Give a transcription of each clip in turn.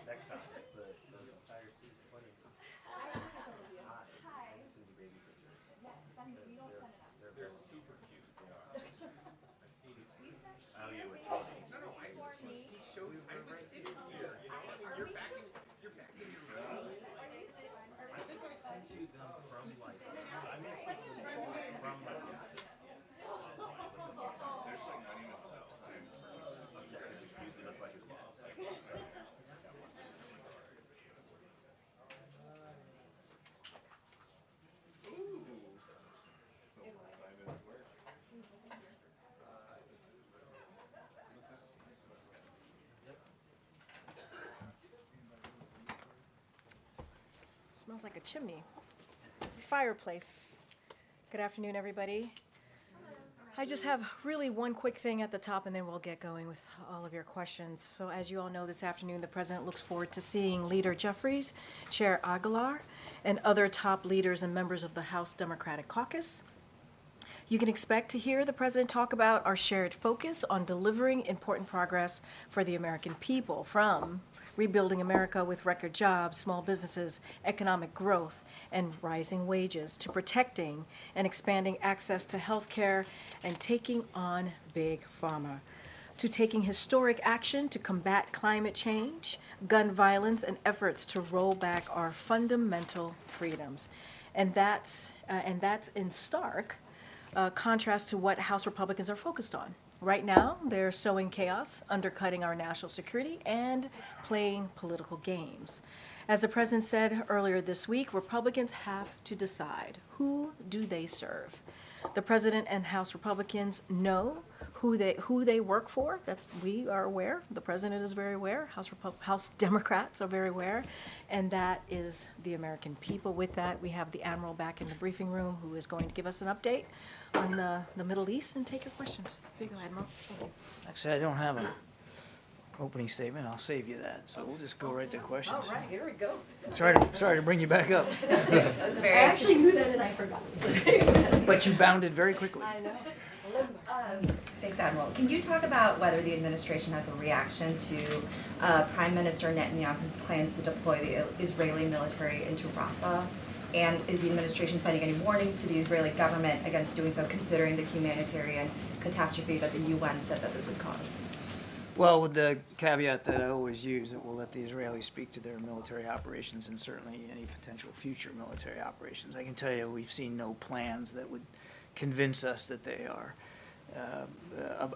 Next time, the entire season, 20. Hi. I send you baby pictures. Yes, send it. You don't send it out. They're super cute. They are. I've seen it. Oh, you with Tony. No, no, I was. He showed. I was sitting here. You know, I mean, you're back in. You're back in your room. I think I sent you them from like. I made pictures from my hospital. There's like not even enough time. Okay, he looks like his mom. Ooh. So I missed work. Smells like a chimney. Fireplace. Good afternoon, everybody. I just have really one quick thing at the top, and then we'll get going with all of your questions. So as you all know, this afternoon, the President looks forward to seeing Leader Jeffries, Chair Aguilar, and other top leaders and members of the House Democratic Caucus. You can expect to hear the President talk about our shared focus on delivering important progress for the American people, from rebuilding America with record jobs, small businesses, economic growth, and rising wages, to protecting and expanding access to health care and taking on big pharma, to taking historic action to combat climate change, gun violence, and efforts to roll back our fundamental freedoms. And that's in stark contrast to what House Republicans are focused on. Right now, they're sowing chaos, undercutting our national security, and playing political games. As the President said earlier this week, Republicans have to decide, who do they serve? The President and House Republicans know who they work for. We are aware. The President is very aware. House Democrats are very aware, and that is the American people. With that, we have the Admiral back in the briefing room, who is going to give us an update on the Middle East and take your questions. Here you go, Admiral. Thank you. Actually, I don't have an opening statement. I'll save you that. So we'll just go right to questions. All right, here we go. Sorry to bring you back up. I actually knew that and I forgot. But you bounded very quickly. I know. Thanks, Admiral. Can you talk about whether the administration has a reaction to Prime Minister Netanyahu's plans to deploy the Israeli military into Rafah? And is the administration sending any warnings to the Israeli government against doing so, considering the humanitarian catastrophe that the UN said that this would cause? Well, with the caveat that I always use, that we'll let the Israelis speak to their military operations and certainly any potential future military operations. I can tell you we've seen no plans that would convince us that they are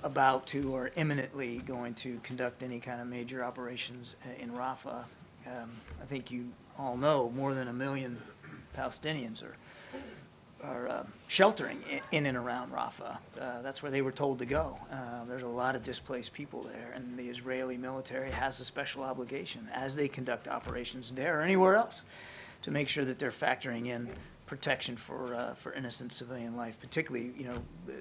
about to or imminently going to conduct any kind of major operations in Rafah. I think you all know more than 1 million Palestinians are sheltering in and around Rafah. That's where they were told to go. There's a lot of displaced people there, and the Israeli military has a special obligation as they conduct operations there or anywhere else to make sure that they're factoring in protection for innocent civilian life, particularly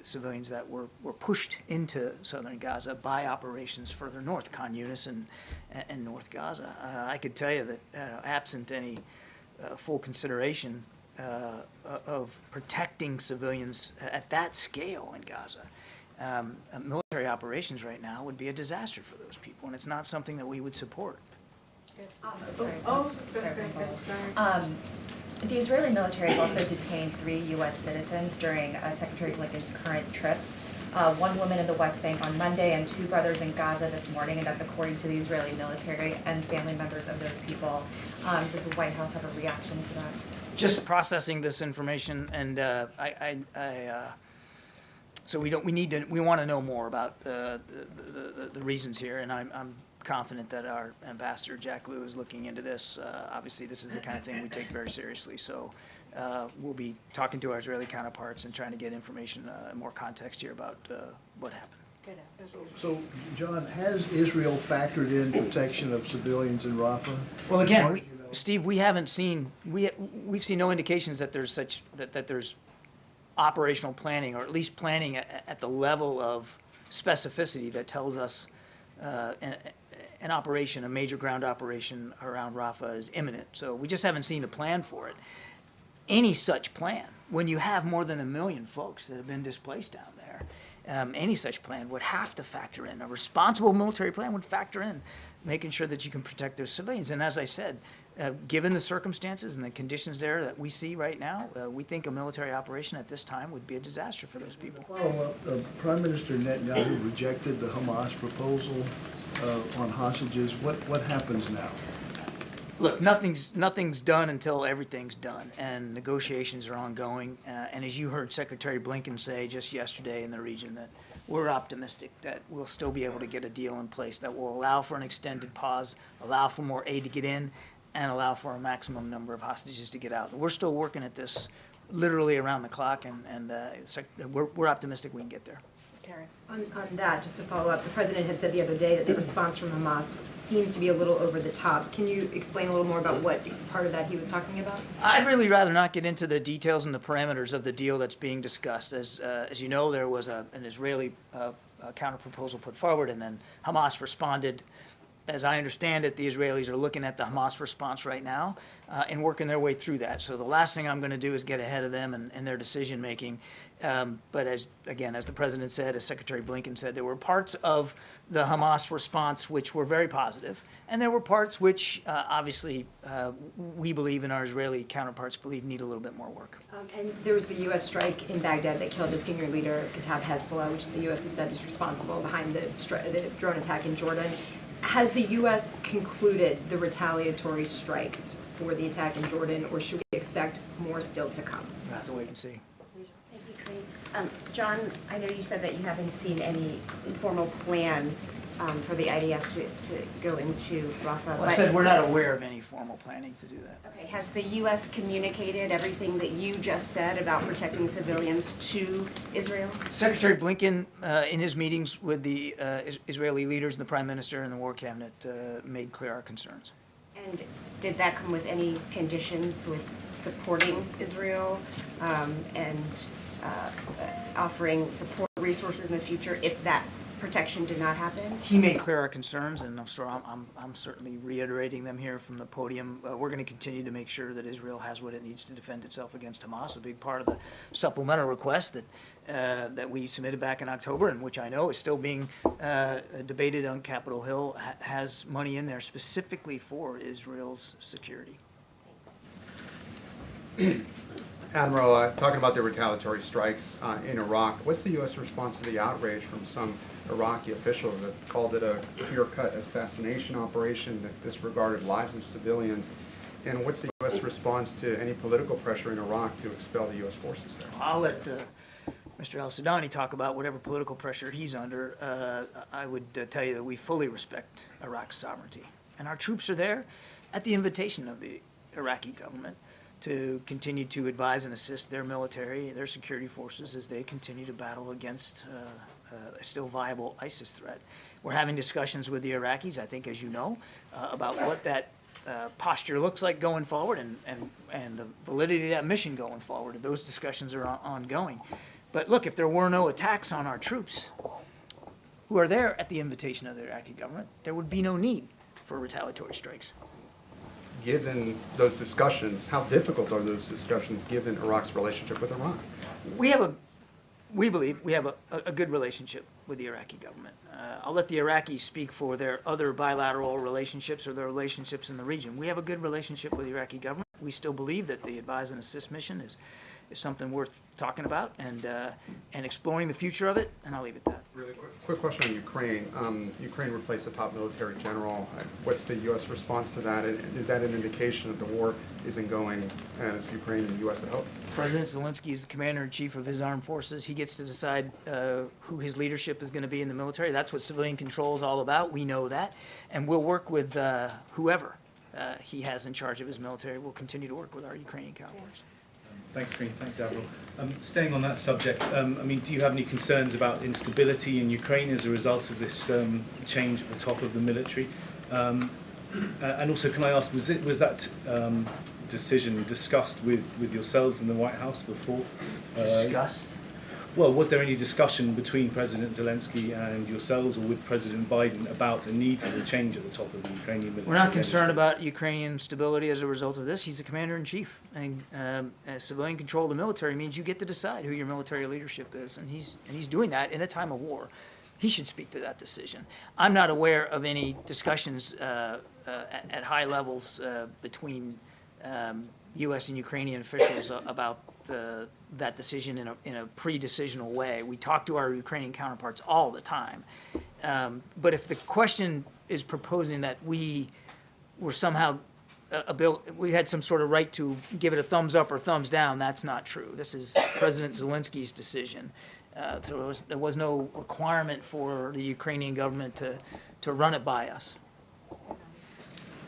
civilians that were pushed into southern Gaza by operations further north, Khan Yunis and North Gaza. I could tell you that absent any full consideration of protecting civilians at that scale in Gaza, military operations right now would be a disaster for those people, and it's not something that we would support. Sorry. The Israeli military has also detained 3 U.S. citizens during Secretary Blinken's current trip. One woman in the West Bank on Monday and 2 brothers in Gaza this morning, and that's according to the Israeli military and family members of those people. Does the White House have a reaction to that? Just processing this information, and so we want to know more about the reasons here, and I'm confident that our ambassador Jack Lew is looking into this. Obviously, this is the kind of thing we take very seriously. So we'll be talking to our Israeli counterparts and trying to get information, more context here about what happened. So, John, has Israel factored in protection of civilians in Rafah? Well, again, Steve, we've seen no indications that there's operational planning, or at least planning at the level of specificity that tells us an operation, a major ground operation around Rafah is imminent. So we just haven't seen the plan for it. Any such plan, when you have more than 1 million folks that have been displaced down there, any such plan would have to factor in. A responsible military plan would factor in making sure that you can protect those civilians. And as I said, given the circumstances and the conditions there that we see right now, we think a military operation at this time would be a disaster for those people. Prime Minister Netanyahu rejected the Hamas proposal on hostages. What happens now? Look, nothing's done until everything's done, and negotiations are ongoing. And as you heard Secretary Blinken say just yesterday in the region, that we're optimistic that we'll still be able to get a deal in place that will allow for an extended pause, allow for more aid to get in, and allow for a maximum number of hostages to get out. We're still working at this literally around the clock, and we're optimistic we can get there. Karen. On that, just to follow up, the president had said the other day that the response from Hamas seems to be a little over the top. Can you explain a little more about what part of that he was talking about? I'd really rather not get into the details and the parameters of the deal that's being discussed. As you know, there was an Israeli counterproposal put forward, and then Hamas responded. As I understand it, the Israelis are looking at the Hamas response right now and working their way through that. So the last thing I'm going to do is get ahead of them and their decision making. But as the president said, as Secretary Blinken said, there were parts of the Hamas response which were very positive, and there were parts which obviously we believe and our Israeli counterparts believe need a little bit more work. And there was the U.S. strike in Baghdad that killed a senior leader of Kataib Hezbollah, which the U.S. has said is responsible behind the drone attack in Jordan. Has the U.S. concluded the retaliatory strikes for the attack in Jordan, or should we expect more still to come? We'll have to wait and see. Thank you, Karine. John, I know you said that you haven't seen any informal plan for the IDF to go into Rafah. Well, I said we're not aware of any formal planning to do that. Okay, has the U.S. communicated everything that you just said about protecting civilians to Israel? Secretary Blinken, in his meetings with the Israeli leaders and the Prime Minister and the War Cabinet, made clear our concerns. And did that come with any conditions with supporting Israel and offering support resources in the future if that protection did not happen? He made clear our concerns, and I'm certainly reiterating them here from the podium. We're going to continue to make sure that Israel has what it needs to defend itself against Hamas. A big part of the supplemental request that we submitted back in October, and which I know is still being debated on Capitol Hill, has money in there specifically for Israel's security. Admiral, talking about the retaliatory strikes in Iraq, what's the U.S. response to the outrage from some Iraqi officials that called it a clear-cut assassination operation that disregarded lives of civilians? And what's the U.S. response to any political pressure in Iraq to expel the U.S. forces there? I'll let Mr. al-Sudani talk about whatever political pressure he's under. I would tell you that we fully respect Iraq's sovereignty. And our troops are there at the invitation of the Iraqi government to continue to advise and assist their military, their security forces as they continue to battle against a still viable ISIS threat. We're having discussions with the Iraqis, I think, as you know, about what that posture looks like going forward and the validity of that mission going forward. Those discussions are ongoing. But look, if there were no attacks on our troops who are there at the invitation of the Iraqi government, there would be no need for retaliatory strikes. Given those discussions, how difficult are those discussions given Iraq's relationship with Iran? We believe we have a good relationship with the Iraqi government. I'll let the Iraqis speak for their other bilateral relationships or their relationships in the region. We have a good relationship with the Iraqi government. We still believe that the advise and assist mission is something worth talking about and exploring the future of it, and I'll leave it at that. Really quick question on Ukraine. Ukraine replaced a top military general. What's the U.S. response to that? Is that an indication that the war isn't going as Ukraine and the U.S. had hoped? President Zelensky is the commander-in-chief of his armed forces. He gets to decide who his leadership is going to be in the military. That's what civilian control is all about. We know that. And we'll work with whoever he has in charge of his military. We'll continue to work with our Ukrainian counterparts. Thanks, Karine. Thanks, Admiral. Staying on that subject, do you have any concerns about instability in Ukraine as a result of this change at the top of the military? And also, can I ask, was that decision discussed with yourselves in the White House before? Discussed? well, was there any discussion between President Zelensky and yourselves or with President Biden about a need for the change at the top of the Ukrainian military? We're not concerned about Ukrainian stability as a result of this. He's the commander-in-chief. And civilian control of the military means you get to decide who your military leadership is. And he's doing that in a time of war. He should speak to that decision. I'm not aware of any discussions at high levels between U.S. and Ukrainian officials about that decision in a pre-decisional way. We talk to our Ukrainian counterparts all the time. But if the question is proposing that we were somehow we had some sort of right to give it a thumbs up or thumbs down, that's not true. This is President Zelensky's decision. There was no requirement for the Ukrainian government to run it by us.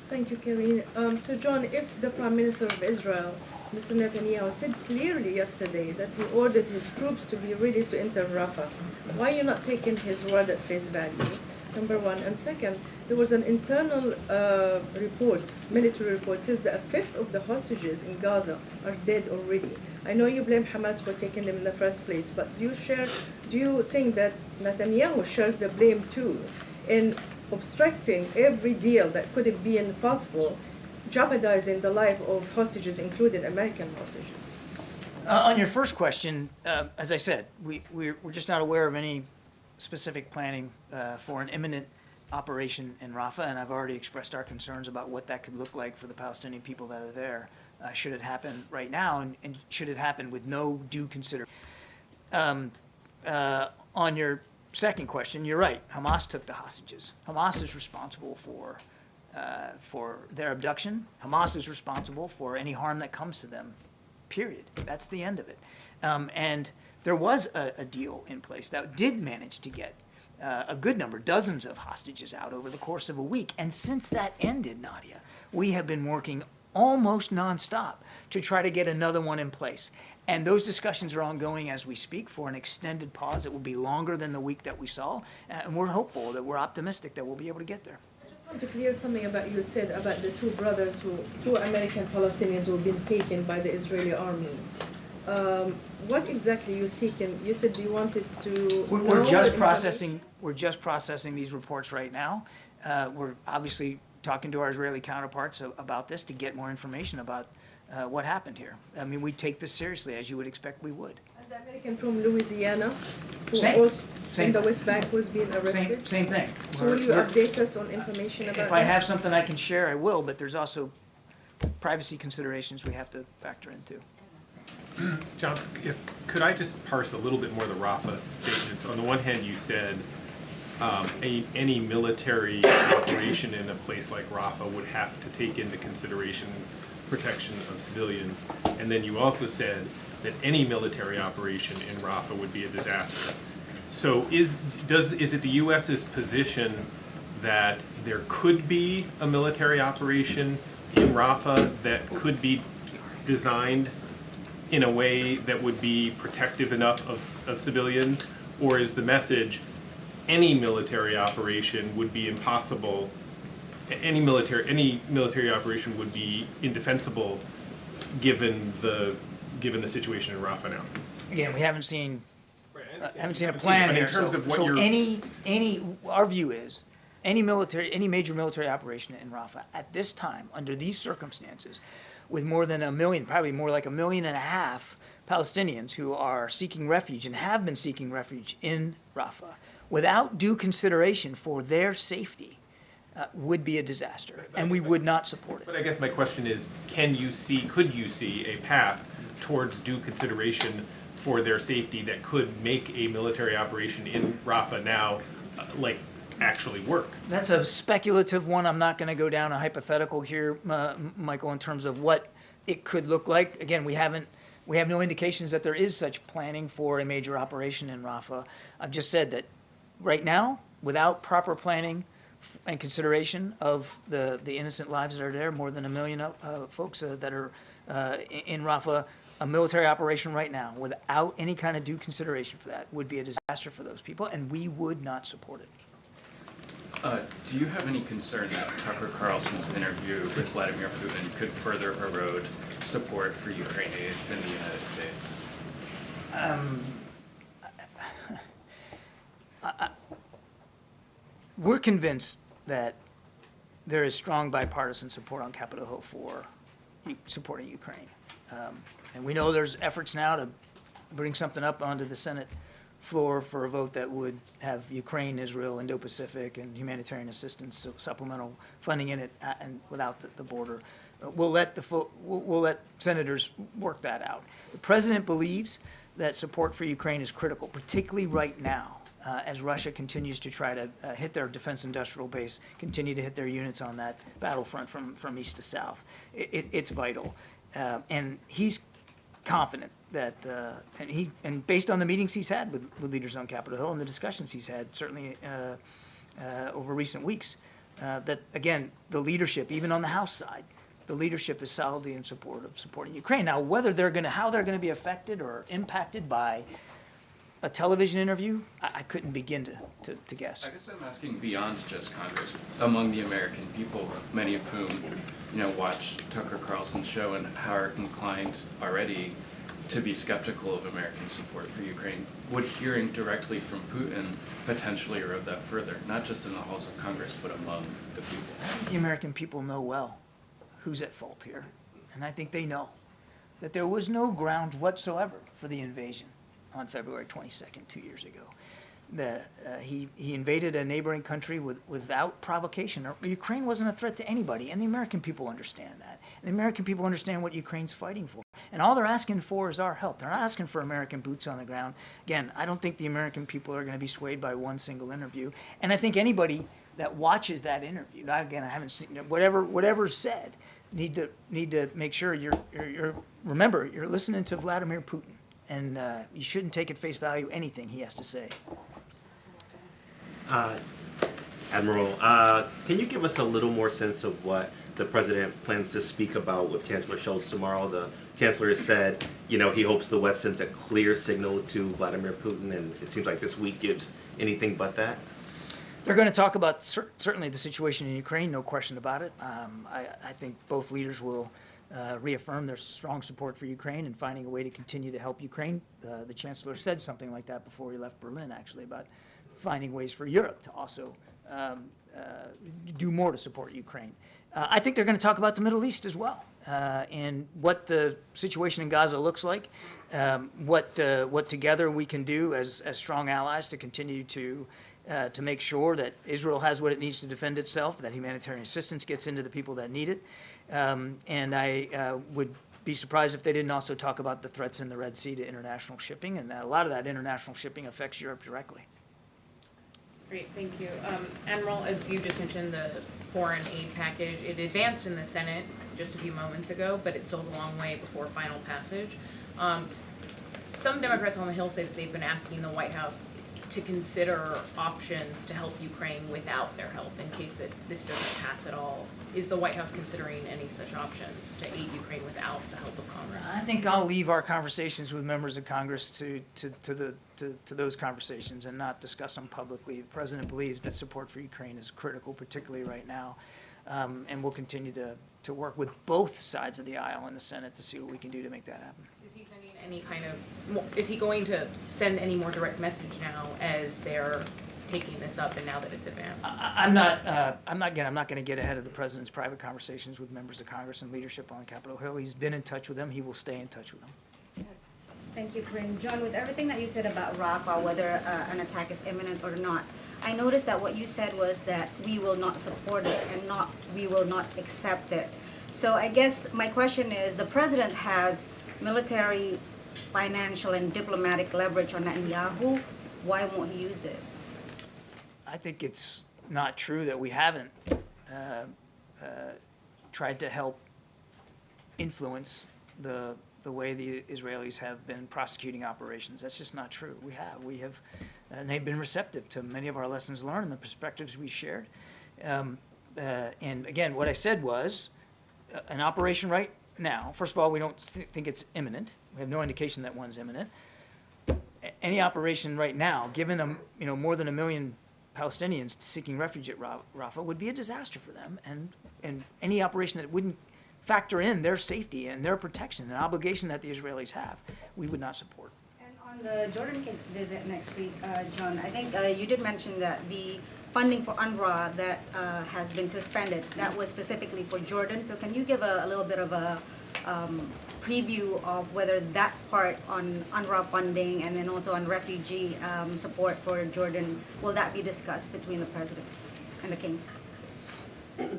Thank you, Karine. So, John, if the Prime Minister of Israel, Mr. Netanyahu, said clearly yesterday that he ordered his troops to be ready to enter Rafah, why are you not taking his word at face value? Number one. And second, there was an internal report, military report, says that a fifth of the hostages in Gaza are dead already. I know you blame Hamas for taking them in the first place, but do you think that Netanyahu shares the blame too in obstructing every deal that could have been possible, jeopardizing the life of hostages, including American hostages? On your first question, as I said, we're just not aware of any specific planning for an imminent operation in Rafah, and I've already expressed our concerns about what that could look like for the Palestinian people that are there. Should it happen right now, and should it happen with no due consideration? On your second question, you're right. Hamas took the hostages. Hamas is responsible for their abduction. Hamas is responsible for any harm that comes to them, period. That's the end of it. And there was a deal in place that did manage to get a good number, dozens of hostages out over the course of a week. And since that ended, Nadia, we have been working almost nonstop to try to get another one in place. And those discussions are ongoing as we speak for an extended pause. It will be longer than the week that we saw. And we're hopeful, that we're optimistic that we'll be able to get there. I just want to clear something about you said about the two brothers, two American Palestinians who have been taken by the Israeli army. What exactly are you seeking? You said you wanted to. We're just processing. We're just processing these reports right now. We're obviously talking to our Israeli counterparts about this to get more information about what happened here. I mean, we take this seriously, as you would expect we would. And the American from Louisiana, who Same. also Same. in the West Bank was being arrested. Same thing. So will you update us on information about that? If I have something I can share, I will. But there's also privacy considerations we have to factor into. John, could I just parse a little bit more the Rafah statements? On the one hand, you said any military operation in a place like Rafah would have to take into consideration protection of civilians, and then you also said that any military operation in Rafah would be a disaster. So is it the U.S.'s position that there could be a military operation in Rafah that could be designed in a way that would be protective enough of civilians, or is the message any military operation would be impossible, any military operation would be indefensible given the situation in Rafah now? Again, we haven't seen a plan here. In terms of what so you're our view is any major military operation in Rafah at this time, under these circumstances, with more than 1 million, probably more like 1.5 million Palestinians who are seeking refuge and have been seeking refuge in Rafah, without due consideration for their safety, would be a disaster, and we would not support it. But I guess my question is, could you see a path towards due consideration for their safety that could make a military operation in Rafah now, actually work? That's a speculative one. I'm not going to go down a hypothetical here, Michael, in terms of what it could look like. Again, we have no indications that there is such planning for a major operation in Rafah. I've just said that right now, without proper planning and consideration of the innocent lives that are there, more than 1 million folks that are in Rafah, a military operation right now, without any kind of due consideration for that, would be a disaster for those people, and we would not support it. Do you have any concern that Tucker Carlson's interview with Vladimir Putin could further erode support for Ukraine aid in the United States? We're convinced that there is strong bipartisan support on Capitol Hill for supporting Ukraine. And we know there's efforts now to bring something up onto the Senate floor for a vote that would have Ukraine, Israel, Indo-Pacific, and humanitarian assistance, so supplemental funding in it, and without the border. We'll let senators work that out. The president believes that support for Ukraine is critical, particularly right now, as Russia continues to try to hit their defense industrial base, continue to hit their units on that battlefront from east to south. It's vital. And he's confident that, and based on the meetings he's had with leaders on Capitol Hill and the discussions he's had, certainly over recent weeks, that, again, the leadership, even on the House side, the leadership is solidly in support of supporting Ukraine. Now, how they're going to be affected or impacted by a television interview, I couldn't begin to guess. I guess I'm asking beyond just Congress, among the American people, many of whom, watch Tucker Carlson's show and are inclined already to be skeptical of American support for Ukraine. Would hearing directly from Putin potentially erode that further, not just in the halls of Congress, but among the people? I think the American people know well who's at fault here. And I think they know that there was no ground whatsoever for the invasion on February 22nd, 2 years ago. He invaded a neighboring country without provocation. Ukraine wasn't a threat to anybody, and the American people understand that. And the American people understand what Ukraine's fighting for. And all they're asking for is our help. They're not asking for American boots on the ground. Again, I don't think the American people are going to be swayed by one single interview. And I think anybody that watches that interview, again, I haven't seen whatever's said, need to make sure remember, you're listening to Vladimir Putin. And you shouldn't take at face value anything he has to say. Admiral, can you give us a little more sense of what the president plans to speak about with Chancellor Scholz tomorrow? The chancellor has said, he hopes the West sends a clear signal to Vladimir Putin, and it seems like this week gives anything but that. They're going to talk about certainly the situation in Ukraine, no question about it. I think both leaders will reaffirm their strong support for Ukraine and finding a way to continue to help Ukraine. The chancellor said something like that before he left Berlin, actually, about finding ways for Europe to also do more to support Ukraine. I think they're going to talk about the Middle East as well, and what the situation in Gaza looks like, what together we can do as strong allies to continue to make sure that Israel has what it needs to defend itself, that humanitarian assistance gets into the people that need it. And I would be surprised if they didn't also talk about the threats in the Red Sea to international shipping, and that a lot of that international shipping affects Europe directly. Great, thank you. Admiral, as you just mentioned, the foreign aid package, it advanced in the Senate just a few moments ago, but it still is a long way before final passage. Some Democrats on the Hill say that they've been asking the White House to consider options to help Ukraine without their help in case that this doesn't pass at all. Is the White House considering any such options to aid Ukraine without the help of Congress? I think I'll leave our conversations with members of Congress to those conversations and not discuss them publicly. The president believes that support for Ukraine is critical, particularly right now, and we'll continue to work with both sides of the aisle in the Senate to see what we can do to make that happen. Is he sending any kind of, is he going to send any more direct message now as they're taking this up and now that it's advanced? I'm not going to get ahead of the president's private conversations with members of Congress and leadership on Capitol Hill. He's been in touch with them. He will stay in touch with them. Thank you, Karine. John, with everything that you said about Rafah, whether an attack is imminent or not, I noticed that what you said was that we will not support it and we will not accept it. So I guess my question is, the president has military, financial, and diplomatic leverage on Netanyahu. Why won't he use it? I think it's not true that we haven't tried to help influence the way the Israelis have been prosecuting operations. That's just not true. We have, and they've been receptive to many of our lessons learned and the perspectives we shared. And again, what I said was, an operation right now, first of all, we don't think it's imminent. We have no indication that one's imminent. Any operation right now, given more than 1 million Palestinians seeking refuge at Rafah, would be a disaster for them, and any operation that wouldn't factor in their safety and their protection, an obligation that the Israelis have, we would not support. And on On the Jordan King's visit next week, John, I think you did mention that the funding for UNRWA that has been suspended, that was specifically for Jordan. So can you give a little bit of a preview of whether that part on UNRWA funding and then also on refugee support for Jordan, will that be discussed between the president and the king?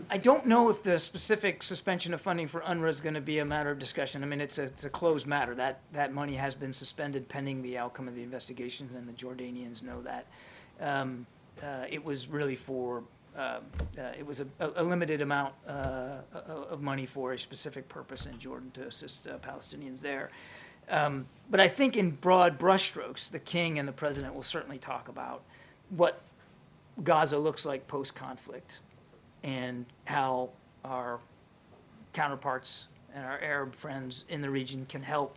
I don't know if the specific suspension of funding for UNRWA is going to be a matter of discussion. I mean, it's a closed matter. That money has been suspended pending the outcome of the investigations, and the Jordanians know that. It was really for, it was a limited amount of money for a specific purpose in Jordan to assist Palestinians there. But I think in broad brushstrokes, the king and the president will certainly talk about what Gaza looks like post-conflict, and how our counterparts and our Arab friends in the region can help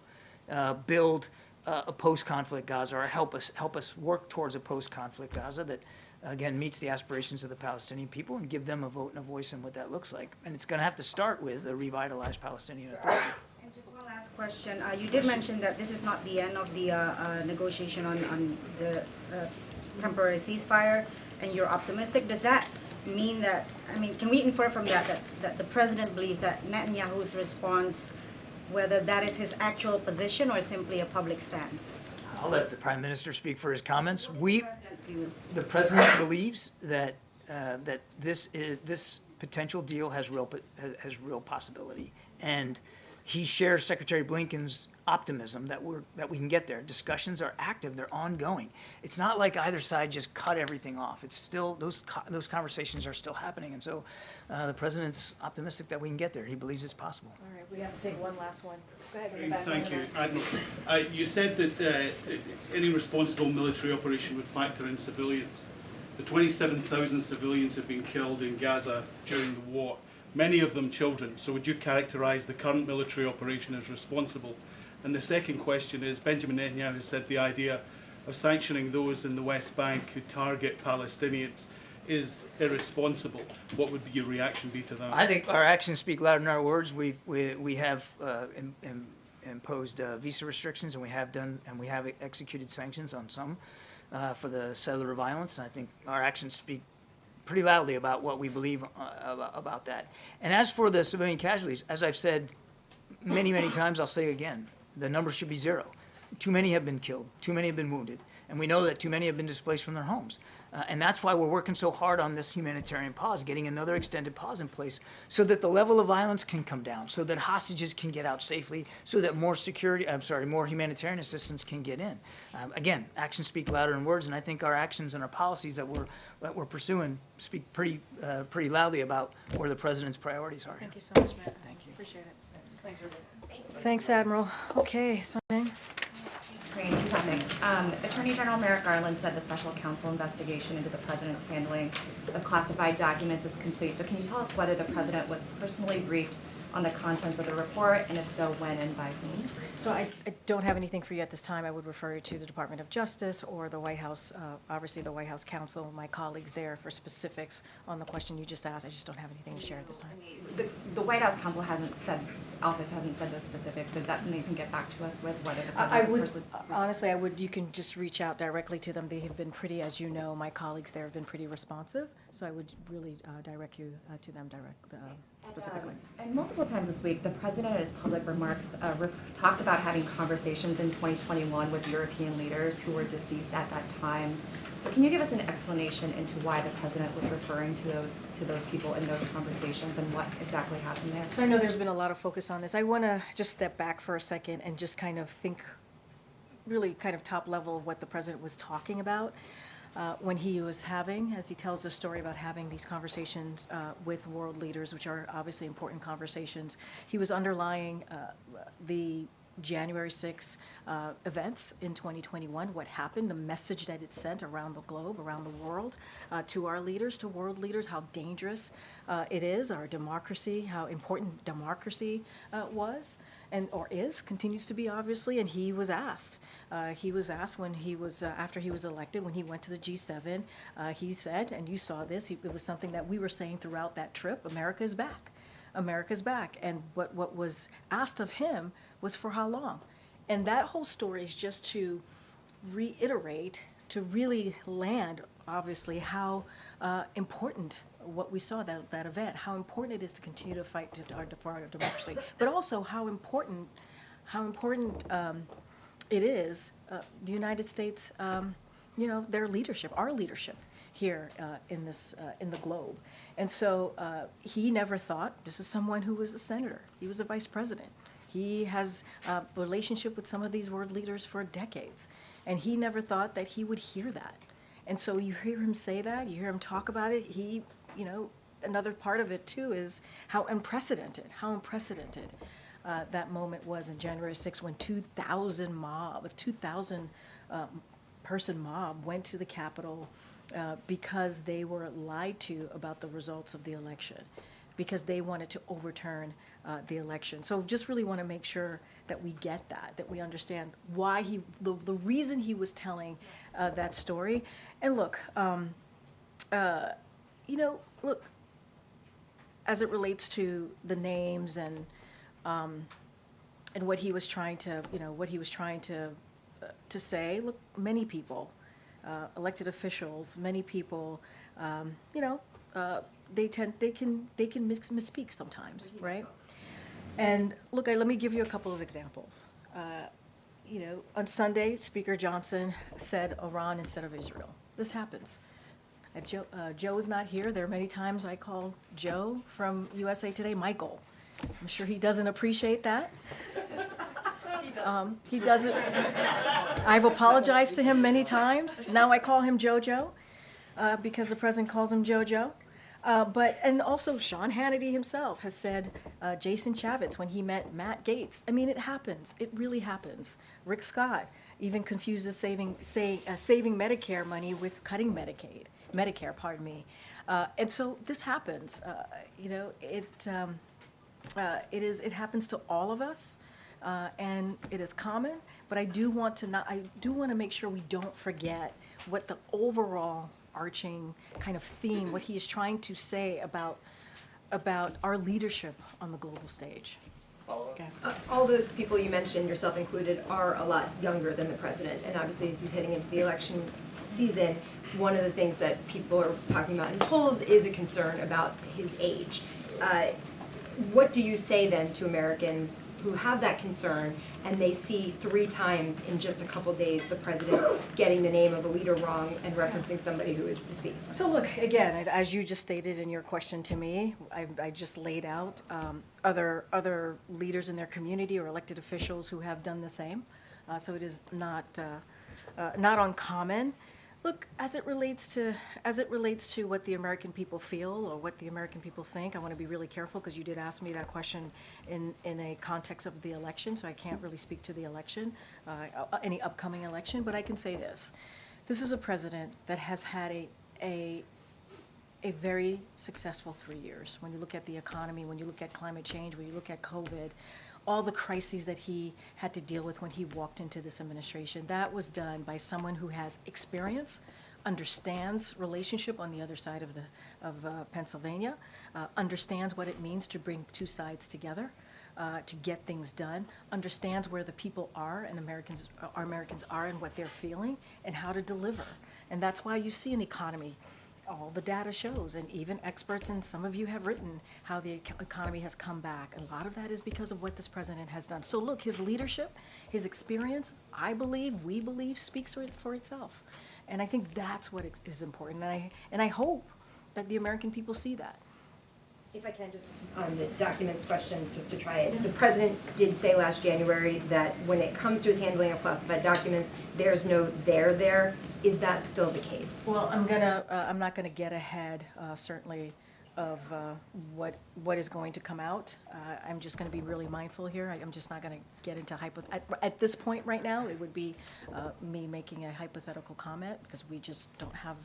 build a post-conflict Gaza, or help us work towards a post-conflict Gaza that, again, meets the aspirations of the Palestinian people, and give them a vote and a voice in what that looks like. And it's going to have to start with a revitalized Palestinian Authority. And just one last question. You did mention that this is not the end of the negotiation on the temporary ceasefire, and you're optimistic. Does that mean that, I mean, can we infer from that the president believes that Netanyahu's response, whether that is his actual position or simply a public stance? I'll let the Prime Minister speak for his comments. The President believes that this potential deal has real possibility, and he shares Secretary Blinken's optimism that we can get there. Discussions are active; they're ongoing. It's not like either side just cut everything off. It's still those conversations are still happening, and so the president's optimistic that we can get there. He believes it's possible. All right, we have to take one last one. Go ahead. Thank you, Admiral. You said that any responsible military operation would factor in civilians. The 27,000 civilians have been killed in Gaza during the war, many of them children. So would you characterize the current military operation as responsible? And the second question is, Benjamin Netanyahu said the idea of sanctioning those in the West Bank who target Palestinians is irresponsible. What would your reaction be to that? I think our actions speak louder than our words. We have imposed visa restrictions, and we have executed sanctions on some for the cellular violence. And I think our actions speak pretty loudly about what we believe about that. And as for the civilian casualties, as I've said many times, I'll say again, the number should be zero. Too many have been killed, too many have been wounded, and we know that too many have been displaced from their homes. And that's why we're working so hard on this humanitarian pause, getting another extended pause in place so that the level of violence can come down, so that hostages can get out safely, so that more humanitarian assistance can get in. Again, actions speak louder than words, and I think our actions and our policies that we're pursuing speak pretty loudly about where the president's priorities are. Thank you so much, Matt. Thank you. Appreciate it. Thanks, everybody. Thanks, Admiral. Okay, Sonia. Great, two topics. Attorney General Merrick Garland said the special counsel investigation into the president's handling of classified documents is complete. So can you tell us whether the president was personally briefed on the contents of the report, and if so, when and by whom? So I don't have anything for you at this time. I would refer you to the Department of Justice or the White House, obviously the White House counsel, my colleagues there for specifics on the question you just asked. I just don't have anything to share at this time. The White House counsel office hasn't said those specifics. Is that something you can get back to us with, whether the I president would, was personally? honestly, you can just reach out directly to them. They have been pretty, as you know, my colleagues there have been pretty responsive. So I would really direct you to them specifically. And multiple times this week, the president in his public remarks talked about having conversations in 2021 with European leaders who were deceased at that time. So can you give us an explanation into why the president was referring to those people in those conversations and what exactly happened there? So I know there's been a lot of focus on this. I want to just step back for a second and just kind of think really kind of top level of what the president was talking about. When he was having, as he tells the story about having these conversations with world leaders, which are obviously important conversations, he was underlying the January 6 events in 2021, what happened, the message that it sent around the globe, around the world, to our leaders, to world leaders, how dangerous it is, our democracy, how important democracy was. Or continues to be, obviously, and he was asked. When he was, after he was elected, when he went to the G7, he said, and you saw this, it was something that we were saying throughout that trip, America is back. America's back. And what was asked of him was for how long? And that whole story is just to reiterate, to really land, obviously, how important what we saw, that event, how important it is to continue to fight for our democracy, but also how important it is, the United States, their leadership, our leadership here in the globe. And so he never thought, this is someone who was a senator, he was a vice president. He has a relationship with some of these world leaders for decades, and he never thought that he would hear that. And so you hear him say that, you hear him talk about it, another part of it too is how unprecedented that moment was in January 6th when a 2,000 person mob went to the Capitol because they were lied to about the results of the election, because they wanted to overturn the election. So just really want to make sure that we get that we understand why the reason he was telling that story. And look, as it relates to the names and what he was trying to, to say, look, many people, elected officials, many people, they can misspeak sometimes, right? And look, let me give you a couple of examples. On Sunday, Speaker Johnson said Iran instead of Israel. This happens. Joe is not here. There are many times I call Joe from USA Today Michael. I'm sure he doesn't appreciate that. He doesn't. I've apologized to him many times. Now I call him JoJo because the president calls him JoJo. And also Sean Hannity himself has said Jason Chaffetz when he met Matt Gaetz. I mean, it happens. It really happens. Rick Scott even confuses saving Medicare money with cutting Medicare, pardon me. And so this happens. It happens to all of us, and it is common. But I do want to make sure we don't forget what the overall arching kind of theme, what he is trying to say about our leadership on the global stage. Okay. All those people you mentioned, yourself included, are a lot younger than the president, and obviously as he's heading into the election season, one of the things that people are talking about in polls is a concern about his age. What do you say then to Americans who have that concern and they see 3 times in just a couple days the president getting the name of a leader wrong and referencing somebody who is deceased? So look, again, as you just stated in your question to me, I just laid out other leaders in their community or elected officials who have done the same. So it is not uncommon. Look, as it relates to what the American people feel or what the American people think, I want to be really careful because you did ask me that question in a context of the election, so I can't really speak to the election, any upcoming election, but I can say this. This is a president that has had a very successful 3 years. When you look at the economy, when you look at climate change, when you look at COVID, all the crises that he had to deal with when he walked into this administration, that was done by someone who has experience, understands relationship on the other side of Pennsylvania, understands what it means to bring 2 sides together, to get things done, understands where the people are and our Americans are and what they're feeling and how to deliver. And that's why you see an economy. All the data shows, and even experts, and some of you have written how the economy has come back. A lot of that is because of what this president has done. So look, his leadership, his experience, we believe, speaks for itself. And I think that's what is important. And I hope that the American people see that. If I can just, on the documents question, just to try it. The president did say last January that when it comes to his handling of classified documents, there's no there. Is that still the case? Well, I'm not gonna get ahead, certainly, of what is going to come out. I'm just gonna be really mindful here. I'm just not gonna get into at this point right now, it would be me making a hypothetical comment because we just don't have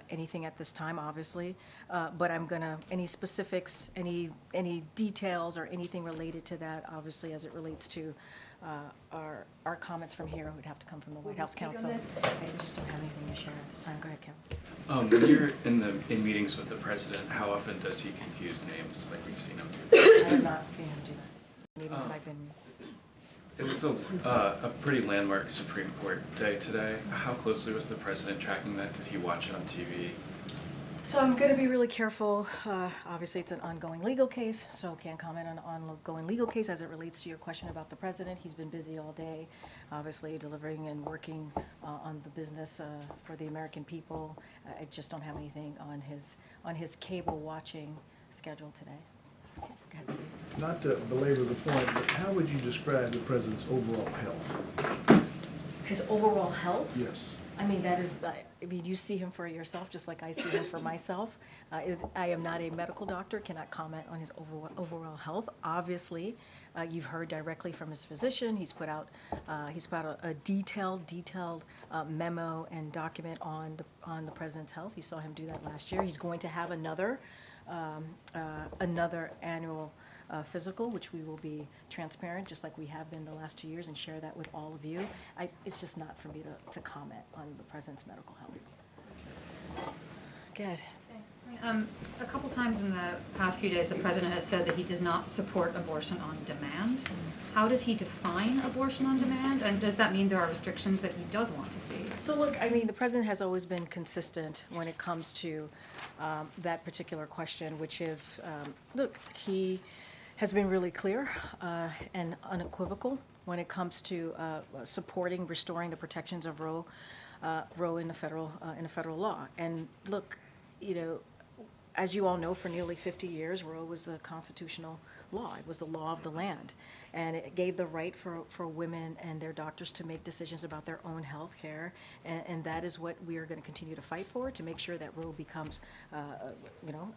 anything at this time, obviously. But any specifics, any details or anything related to that, obviously, as it relates to our comments from here would have to come from the White House counsel. I just don't have anything to share at this time. Go ahead, Kevin. When you're in meetings with the president, how often does he confuse names like we've seen him do? I have not seen him do that. Meetings I've been. It was a pretty landmark Supreme Court day today. How closely was the president tracking that? Did he watch it on TV? So I'm going to be really careful. Obviously, it's an ongoing legal case, so can't comment on an ongoing legal case as it relates to your question about the president. He's been busy all day, obviously delivering and working on the business for the American people. I just don't have anything on his cable watching schedule today. Okay, go ahead, Steve. Not to belabor the point, but how would you describe the president's overall health? His overall health? Yes. I mean, that is, I mean, you see him for yourself, just like I see him for myself. I am not a medical doctor, cannot comment on his overall health. Obviously, you've heard directly from his physician. He's put out a detailed memo and document on the president's health. You saw him do that last year. He's going to have another annual physical, which we will be transparent, just like we have been the last 2 years, and share that with all of you. It's just not for me to comment on the president's medical health. Good. Thanks. A couple times in the past few days, the president has said that he does not support abortion on demand. How does he define abortion on demand, and does that mean there are restrictions that he does want to see? So look, I mean, the president has always been consistent when it comes to that particular question, which is, look, he has been really clear and unequivocal when it comes to supporting, restoring the protections of Roe in the federal law. And look, you know, as you all know, for nearly 50 years, Roe was the constitutional law. It was the law of the land. And it gave the right for women and their doctors to make decisions about their own health care. And that is what we are going to continue to fight for, to make sure that Roe becomes,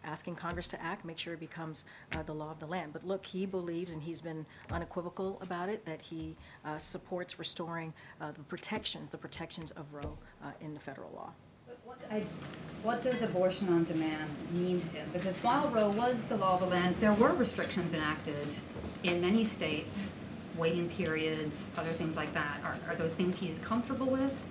asking Congress to act, make sure it becomes the law of the land. But look, he believes, and he's been unequivocal about it, that he supports restoring the protections of Roe in the federal law. What does abortion on demand mean to him? Because while Roe was the law of the land, there were restrictions enacted in many states, waiting periods, other things like that. Are those things he is comfortable with?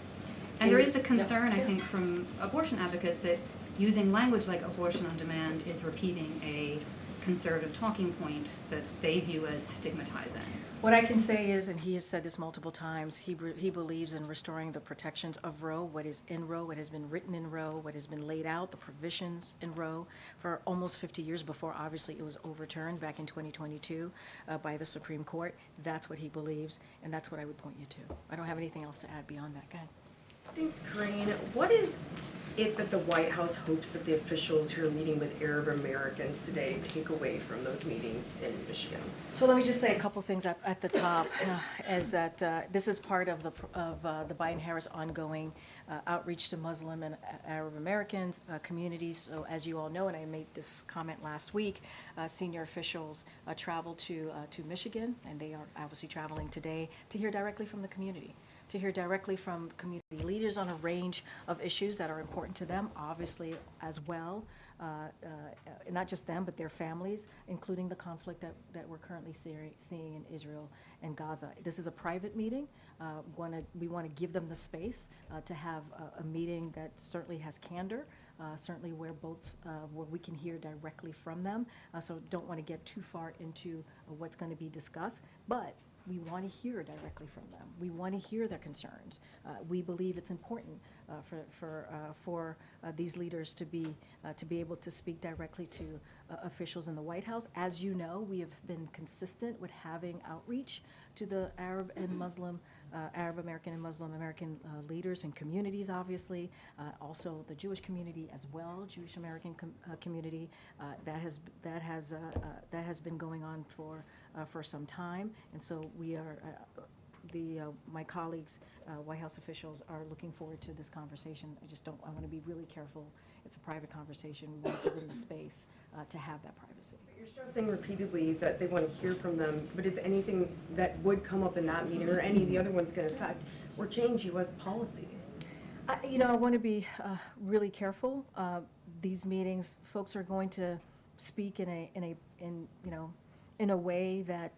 And there is a concern, I think, from abortion advocates that using language like abortion on demand is repeating a conservative talking point that they view as stigmatizing. What I can say is, and he has said this multiple times, he believes in restoring the protections of Roe, what is in Roe, what has been written in Roe, what has been laid out, the provisions in Roe for almost 50 years before, obviously, it was overturned back in 2022 by the Supreme Court. That's what he believes, and that's what I would point you to. I don't have anything else to add beyond that. Go ahead. Thanks, Karine. What is it that the White House hopes that the officials who are meeting with Arab Americans today take away from those meetings in Michigan? So let me just say a couple things at the top, is that this is part of the Biden-Harris ongoing outreach to Muslim and Arab Americans communities. So as you all know, and I made this comment last week, senior officials traveled to Michigan, and they are obviously traveling today to hear directly from the community, to hear directly from community leaders on a range of issues that are important to them, obviously as well, not just them, but their families, including the conflict that we're currently seeing in Israel and Gaza. This is a private meeting. We want to give them the space to have a meeting that certainly has candor, certainly where we can hear directly from them. So don't want to get too far into what's going to be discussed, but we want to hear directly from them. We want to hear their concerns. We believe it's important for these leaders to be able to speak directly to officials in the White House. As you know, we have been consistent with having outreach to the Arab American and Muslim American leaders and communities, obviously, also the Jewish community as well, Jewish American community. That has been going on for some time, and so we are. My colleagues, White House officials, are looking forward to this conversation. I want to be really careful. It's a private conversation. We want to give them the space to have that privacy. You're stressing repeatedly that they want to hear from them, but is anything that would come up in that meeting or any of the other ones going to affect or change U.S. policy? I want to be really careful. These meetings, folks are going to speak in a way that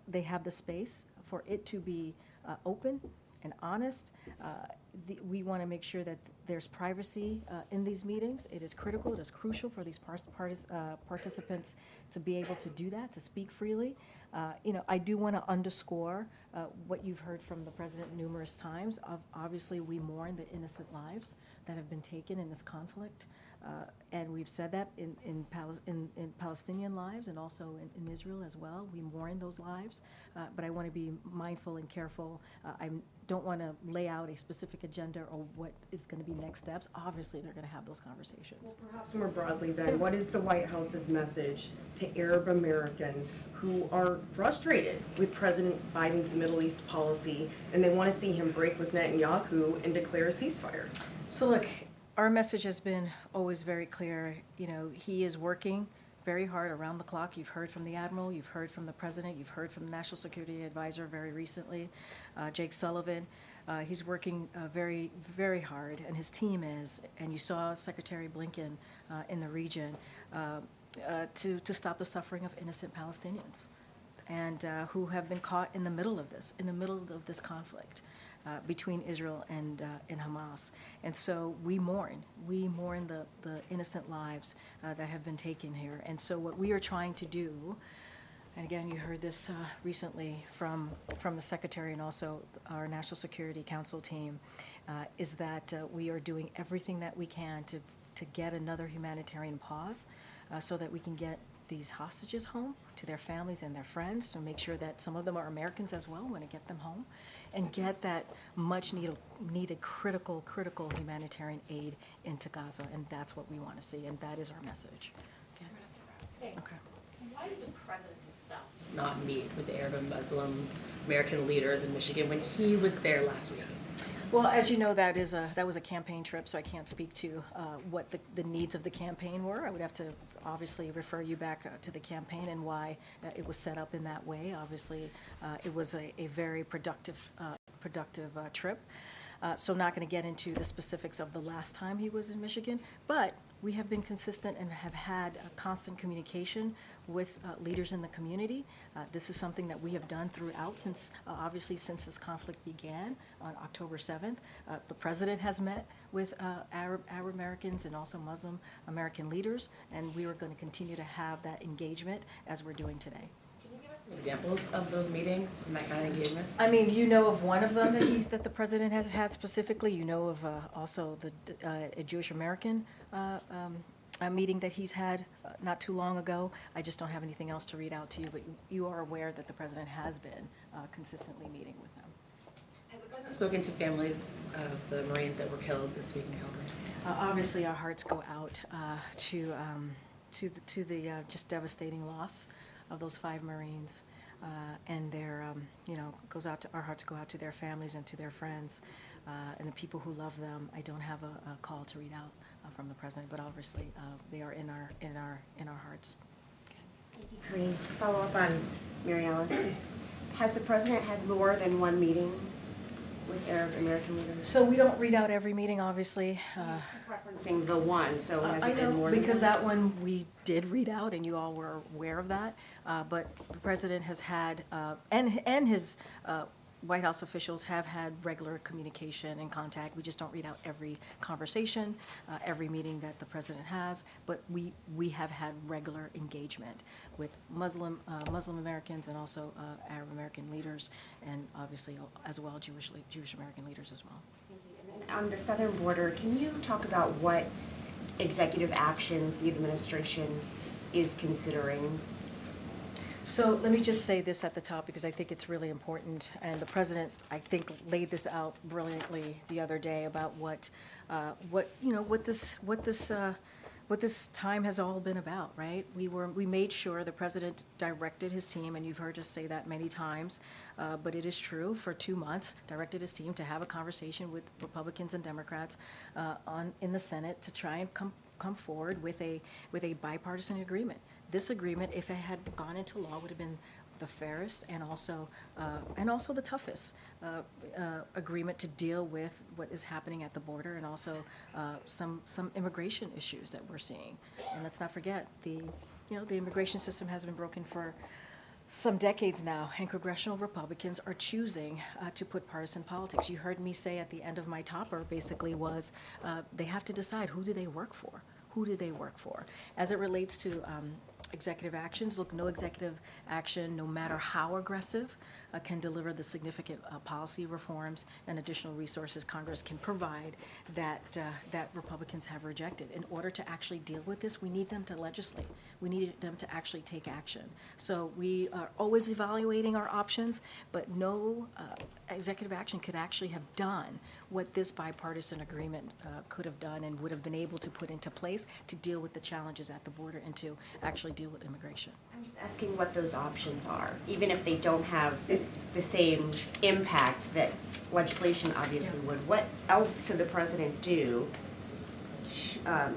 they have the space for it to be open and honest. We want to make sure that there's privacy in these meetings. It is critical, it is crucial for these participants to be able to do that, to speak freely. I do want to underscore what you've heard from the president numerous times. Obviously, we mourn the innocent lives that have been taken in this conflict, and we've said that in Palestinian lives and also in Israel as well. We mourn those lives, but I want to be mindful and careful. I don't want to lay out a specific agenda or what is going to be next steps. Obviously, they're going to have those conversations. Well, perhaps more broadly then, what is the White House's message to Arab Americans who are frustrated with President Biden's Middle East policy and they want to see him break with Netanyahu and declare a ceasefire? So look, our message has been always very clear. He is working very hard around the clock. You've heard from the Admiral, you've heard from the President, you've heard from the National Security Advisor very recently, Jake Sullivan. He's working very, very hard, and his team is, and you saw Secretary Blinken in the region, to stop the suffering of innocent Palestinians and who have been caught in the middle of this conflict. Between Israel and Hamas. And so we mourn the innocent lives that have been taken here. And so what we are trying to do, and again, you heard this recently from the Secretary and also our National Security Council team, is that we are doing everything that we can to get another humanitarian pause so that we can get these hostages home to their families and their friends, to make sure that some of them are Americans as well, want to get them home, and get that much needed critical humanitarian aid into Gaza. And that's what we want to see, and that is our message. Okay. Why did the president himself not meet with the Arab and Muslim American leaders in Michigan when he was there last week? Well, as you know, that was a campaign trip, so I can't speak to what the needs of the campaign were. I would have to obviously refer you back to the campaign and why it was set up in that way. Obviously, it was a very productive trip. So not going to get into the specifics of the last time he was in Michigan, but we have been consistent and have had a constant communication with leaders in the community. This is something that we have done throughout since this conflict began on October 7th. The president has met with Arab Americans and also Muslim American leaders, and we are going to continue to have that engagement as we're doing today. Some examples of those meetings and that kind of engagement? I mean, you know of one of them that the president has had specifically. You know of also a Jewish American meeting that he's had not too long ago. I just don't have anything else to read out to you, but you are aware that the president has been consistently meeting with them. Has the president spoken to families of the Marines that were killed this week in Calgary? Obviously, our hearts go out to the just devastating loss of those 5 Marines, and our hearts go out to their families and to their friends, and the people who love them. I don't have a call to read out from the president, but obviously they are in our hearts. Thank you, Karine. To follow up on Mary Alice, has the president had more than one meeting with Arab American leaders? So we don't read out every meeting, obviously. Referencing the one, so has I it been know, more than because one? that one we did read out, and you all were aware of that. But the president has had, and his White House officials have had regular communication and contact. We just don't read out every conversation, every meeting that the president has, but we have had regular engagement with Muslim Americans and also Arab American leaders, and obviously as well Jewish American leaders as well. Thank you. And then on the southern border, can you talk about what executive actions the administration is considering? So let me just say this at the top, because I think it's really important, and the president, I think, laid this out brilliantly the other day about what this time has all been about, right? We made sure the president directed his team, and you've heard us say that many times, but it is true, for 2 months, directed his team to have a conversation with Republicans and Democrats in the Senate to try and come forward with a bipartisan agreement. This agreement, if it had gone into law, would have been the fairest and also the toughest agreement to deal with what is happening at the border, and also some immigration issues that we're seeing. And let's not forget, the immigration system has been broken for some decades now, and congressional Republicans are choosing to put partisan politics. You heard me say at the end of my topper basically was they have to decide who do they work for. Who do they work for? As it relates to executive actions, look, no executive action, no matter how aggressive, can deliver the significant policy reforms and additional resources Congress can provide that Republicans have rejected. In order to actually deal with this, we need them to legislate. We need them to actually take action. So we are always evaluating our options, but no executive action could actually have done what this bipartisan agreement could have done and would have been able to put into place to deal with the challenges at the border and to actually deal with immigration. I'm just asking what those options are, even if they don't have the same impact that legislation obviously would. What else could the president do to,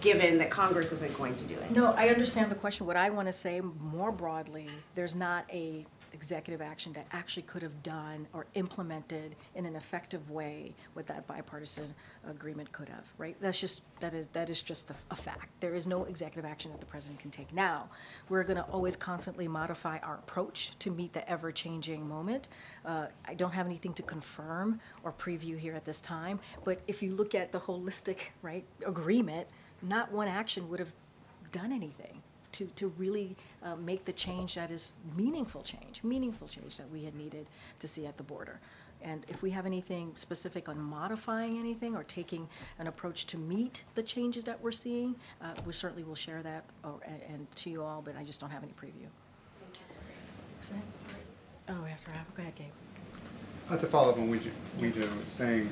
given that Congress isn't going to do it? No, I understand the question. What I want to say more broadly, there's not a executive action that actually could have done or implemented in an effective way what that bipartisan agreement could have, right? That is just a fact. There is no executive action that the president can take. Now, we're going to always constantly modify our approach to meet the ever-changing moment. I don't have anything to confirm or preview here at this time, but if you look at the holistic, right, agreement, not one action would have done anything to really make the change that is meaningful change that we had needed to see at the border. And if we have anything specific on modifying anything or taking an approach to meet the changes that we're seeing, we certainly will share that and to you all, but I just don't have any preview. Oh, we have to wrap. Go ahead, Gabe. To follow up on what we was saying,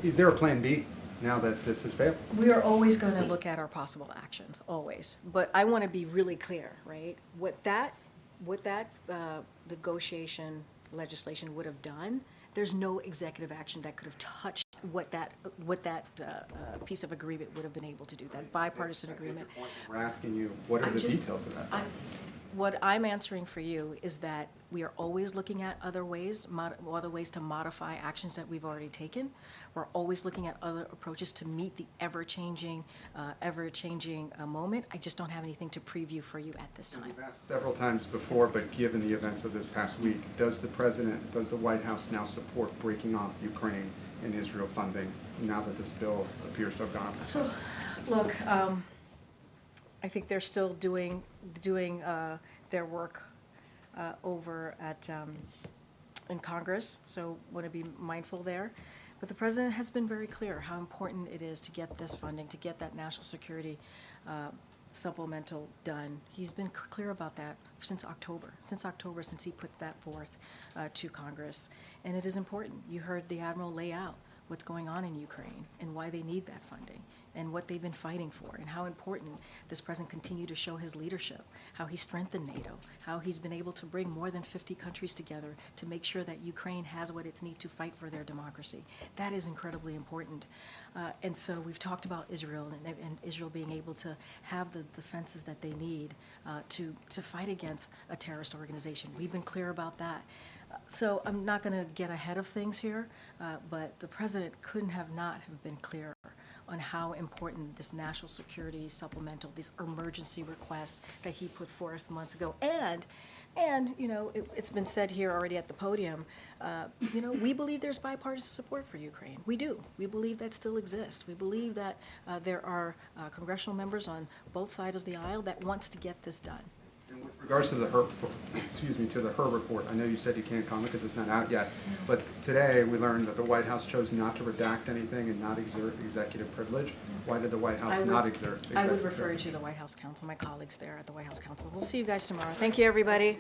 is there a plan B now that this has failed? We are always going to look at our possible actions, always. But I want to be really clear, right? What that negotiation legislation would have done, there's no executive action that could have touched what that piece of agreement would have been able to do. That bipartisan agreement. We're asking you, what are the details of that? What I'm answering for you is that we are always looking at other ways to modify actions that we've already taken. We're always looking at other approaches to meet the ever-changing moment. I just don't have anything to preview for you at this time. We've asked several times before, but given the events of this past week, does the White House now support breaking off Ukraine and Israel funding now that this bill appears to have gone? So, look, I think they're still doing their work over at in Congress, so want to be mindful there. But the president has been very clear how important it is to get this funding, to get that national security supplemental done. He's been clear about that since October, since he put that forth to Congress. And it is important. You heard the Admiral lay out what's going on in Ukraine and why they need that funding and what they've been fighting for and how important this president continued to show his leadership, how he strengthened NATO, how he's been able to bring more than 50 countries together to make sure that Ukraine has what it needs to fight for their democracy. That is incredibly important. And so we've talked about Israel and Israel being able to have the defenses that they need to fight against a terrorist organization. We've been clear about that. So I'm not going to get ahead of things here, but the president couldn't have not have been clearer on how important this national security supplemental, these emergency requests that he put forth months ago, and you know, it's been said here already at the podium, you know, we believe there's bipartisan support for Ukraine. We do. We believe that still exists. We believe that there are congressional members on both sides of the aisle that wants to get this done. In regards to the Herb report, I know you said you can't comment because it's not out yet, but today we learned that the White House chose not to redact anything and not exert executive privilege. Why did the White House not exert executive privilege? I would refer you to the White House counsel, my colleagues there at the White House counsel. We'll see you guys tomorrow. Thank you, everybody.